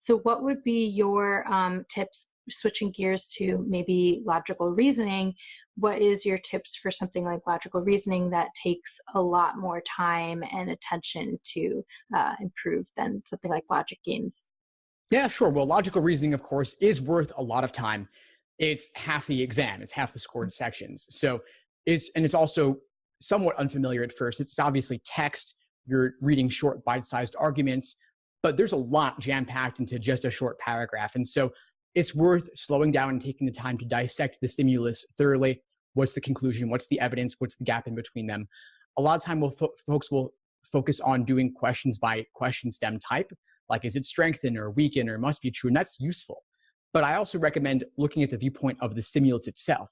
So what would be your tips, switching gears to maybe logical reasoning? What is your tips for something like logical reasoning that takes a lot more time and attention to improve than something like logic games? Yeah, sure. Well, logical reasoning, of course, is worth a lot of time. It's half the exam. It's half the scored sections. So it's also somewhat unfamiliar at first. It's obviously text. You're reading short, bite-sized arguments, but there's a lot jam-packed into just a short paragraph. And so it's worth slowing down and taking the time to dissect the stimulus thoroughly. What's the conclusion? What's the evidence? What's the gap in between them? A lot of time, folks will focus on doing questions by question stem type, like is it strengthen or weaken or must be true, and that's useful. But I also recommend looking at the viewpoint of the stimulus itself.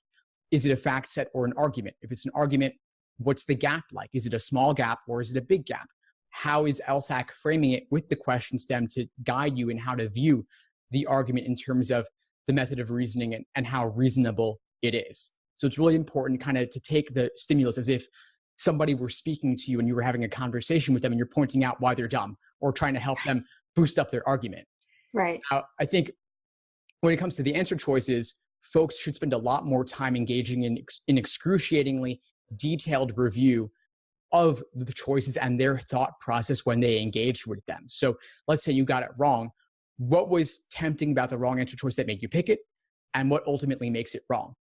Is it a fact set or an argument? If it's an argument, what's the gap like? Is it a small gap or is it a big gap? How is LSAC framing it with the question stem to guide you in how to view the argument in terms of the method of reasoning and how reasonable it is? So it's really important kind of to take the stimulus as if somebody were speaking to you and you were having a conversation with them and you're pointing out why they're dumb or trying to help them boost up their argument. Right. Now, I think when it comes to the answer choices, folks should spend a lot more time engaging in excruciatingly detailed review of the choices and their thought process when they engaged with them. So let's say you got it wrong. What was tempting about the wrong answer choice that made you pick it? And what ultimately makes it wrong?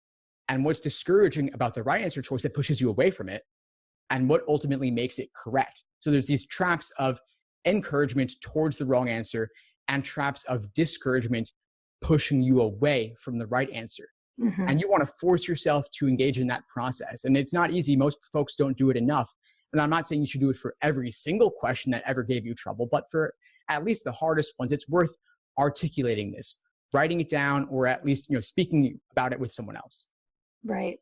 And what's discouraging about the right answer choice that pushes you away from it? And what ultimately makes it correct? So there's these traps of encouragement towards the wrong answer and traps of discouragement pushing you away from the right answer. Mm-hmm. And you want to force yourself to engage in that process. And it's not easy. Most folks don't do it enough. And I'm not saying you should do it for every single question that ever gave you trouble, but for at least the hardest ones, it's worth articulating this, writing it down, or at least, speaking about it with someone else. Right.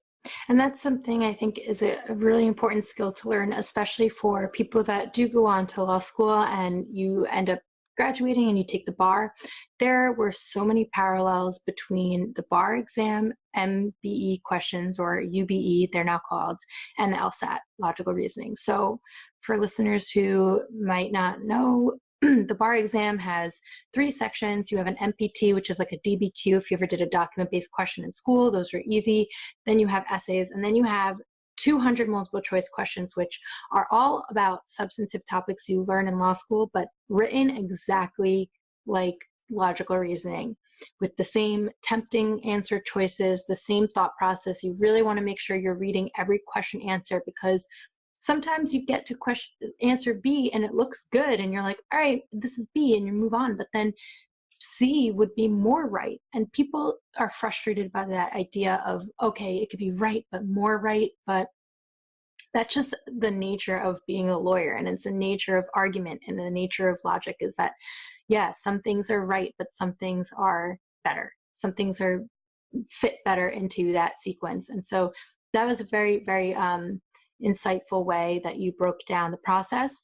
And that's something I think is a really important skill to learn, especially for people that do go on to law school and you end up graduating and you take the bar. There were so many parallels between the bar exam, MBE questions, or UBE, they're now called, and the LSAT, logical reasoning. So for listeners who might not know, the bar exam has 3 sections. You have an MPT, which is like a DBQ if you ever did a document-based question in school. Those are easy. Then you have essays, and then you have 200 multiple choice questions, which are all about substantive topics you learn in law school, but written exactly like logical reasoning with the same tempting answer choices, the same thought process. You really want to make sure you're reading every question answer, because sometimes you get to answer B and it looks good and you're like, all right, this is B, and you move on. But then C would be more right. And people are frustrated by that idea of, okay, it could be right, but more right. But that's just the nature of being a lawyer. And it's the nature of argument, and the nature of logic is that, yeah, some things are right, but some things are better. Some things are fit better into that sequence. And so that was a very, very, insightful way that you broke down the process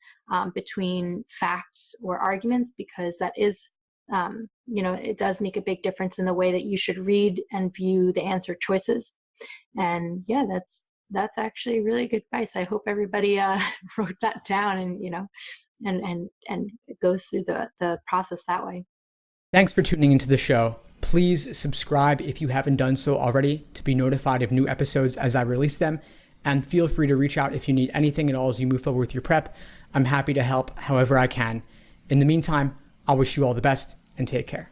between facts or arguments, because that is, it does make a big difference in the way that you should read and view the answer choices. And yeah, that's actually really good advice. I hope everybody wrote that down and it goes through the process that way. Thanks for tuning into the show. Please subscribe if you haven't done so already to be notified of new episodes as I release them. And feel free to reach out if you need anything at all as you move forward with your prep. I'm happy to help however I can. In the meantime, I'll wish you all the best and take care.